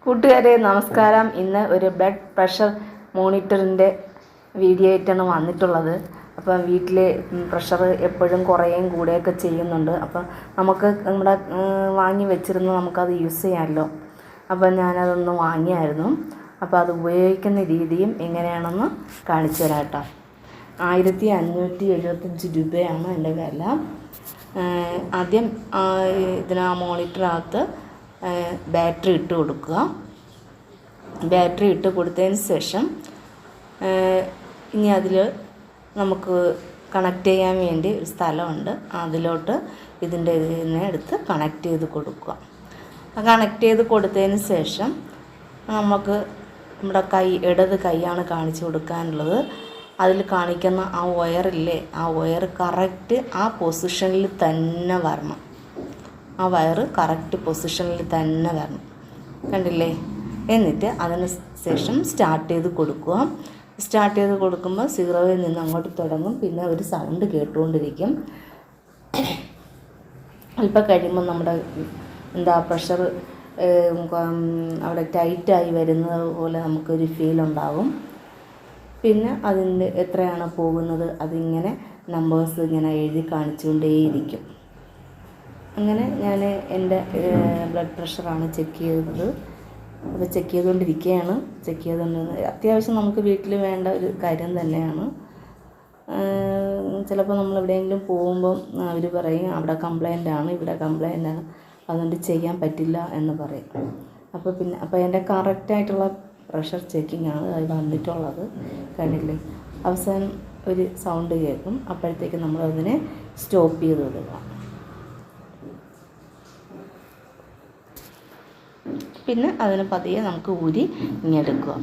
കൂട്ടുകാരെ നമസ്കാരം. ഇന്ന് ഒരു ബ്ലഡ് പ്രഷർ മോണിറ്ററിൻ്റെ വീഡിയോ ആയിട്ടാണ് വന്നിട്ടുള്ളത്. അപ്പം വീട്ടിൽ പ്രഷർ എപ്പോഴും കുറയും കൂടുകയൊക്കെ ചെയ്യുന്നുണ്ട്. അപ്പം നമുക്ക് നമ്മുടെ വാങ്ങി വെച്ചിരുന്ന് നമുക്കത് യൂസ് ചെയ്യാമല്ലോ. അപ്പം ഞാനതൊന്ന് വാങ്ങിയായിരുന്നു. അപ്പോൾ അത് ഉപയോഗിക്കുന്ന രീതിയും എങ്ങനെയാണെന്ന് കാണിച്ചു തരാം കേട്ടോ. 1575 രൂപയാണ് എൻ്റെ വില. ആദ്യം മോണിറ്ററിനകത്ത് ബാറ്ററി ഇട്ട് കൊടുക്കുക. ബാറ്ററി ഇട്ട് കൊടുത്തതിന് ശേഷം ഇനി അതിൽ നമുക്ക് കണക്ട് ചെയ്യാൻ വേണ്ടി ഒരു സ്ഥലമുണ്ട്. അതിലോട്ട് ഇതിൻ്റെ ഇതിനെ എടുത്ത് കണക്ട് ചെയ്ത് കൊടുക്കുക. കണക്ട് ചെയ്ത് കൊടുത്തതിന് ശേഷം നമുക്ക് നമ്മുടെ ഇടത് കൈയാണ് കാണിച്ചു കൊടുക്കാനുള്ളത്. അതിൽ കാണിക്കുന്ന ആ വയറില്ലേ, ആ വയർ കറക്റ്റ് ആ പൊസിഷനിൽ തന്നെ വരണം. ആ വയറ് കറക്റ്റ് പൊസിഷനിൽ തന്നെ വരണം. കണ്ടില്ലേ? എന്നിട്ട് അതിന് ശേഷം സ്റ്റാർട്ട് ചെയ്ത് കൊടുക്കുക. സ്റ്റാർട്ട് ചെയ്ത് കൊടുക്കുമ്പോൾ 0-ൽ നിന്ന് അങ്ങോട്ട് തുടങ്ങും. പിന്നെ ഒരു സൗണ്ട് കേട്ടുകൊണ്ടിരിക്കും. അല്പം കഴിയുമ്പോൾ നമ്മുടെ പ്രഷർ അവിടെ ടൈറ്റായി വരുന്നത് പോലെ നമുക്കൊരു ഫീൽ ഉണ്ടാകും. പിന്നെ അതിൻ്റെ എത്രയാണ് പോകുന്നത് അതിങ്ങനെ നമ്പേഴ്സ് ഇങ്ങനെ എഴുതി കാണിച്ചുകൊണ്ടേയിരിക്കും. അങ്ങനെ ഞാൻ എൻ്റെ ബ്ലഡ് പ്രഷറാണ് ചെക്ക് ചെയ്തത്. അപ്പോൾ ചെക്ക് ചെയ്തുകൊണ്ടിരിക്കുകയാണ്. അത്യാവശ്യം നമുക്ക് വീട്ടിൽ വേണ്ട ഒരു കാര്യം തന്നെയാണ്. ചിലപ്പോൾ നമ്മൾ എവിടെയെങ്കിലും പോകുമ്പം അവർ പറയും അവിടെ കംപ്ലൈൻ്റാണ്, ഇവിടെ കംപ്ലൈൻ്റാണ്, അതുകൊണ്ട് ചെയ്യാൻ പറ്റില്ല എന്ന് പറയും. അപ്പോൾ എൻ്റെ കറക്റ്റായിട്ടുള്ള പ്രഷർ ചെക്കിങ്ങാണ് അത് വന്നിട്ടുള്ളത്. കണ്ടില്ലേ? അവസാനം ഒരു സൗണ്ട് കേൾക്കും. അപ്പോഴത്തേക്ക് നമ്മളതിനെ സ്റ്റോപ്പ് ചെയ്ത് വിടുക. പിന്നെ അതിന് പതിയെ നമുക്ക് ഊരി ഇങ്ങെടുക്കുക.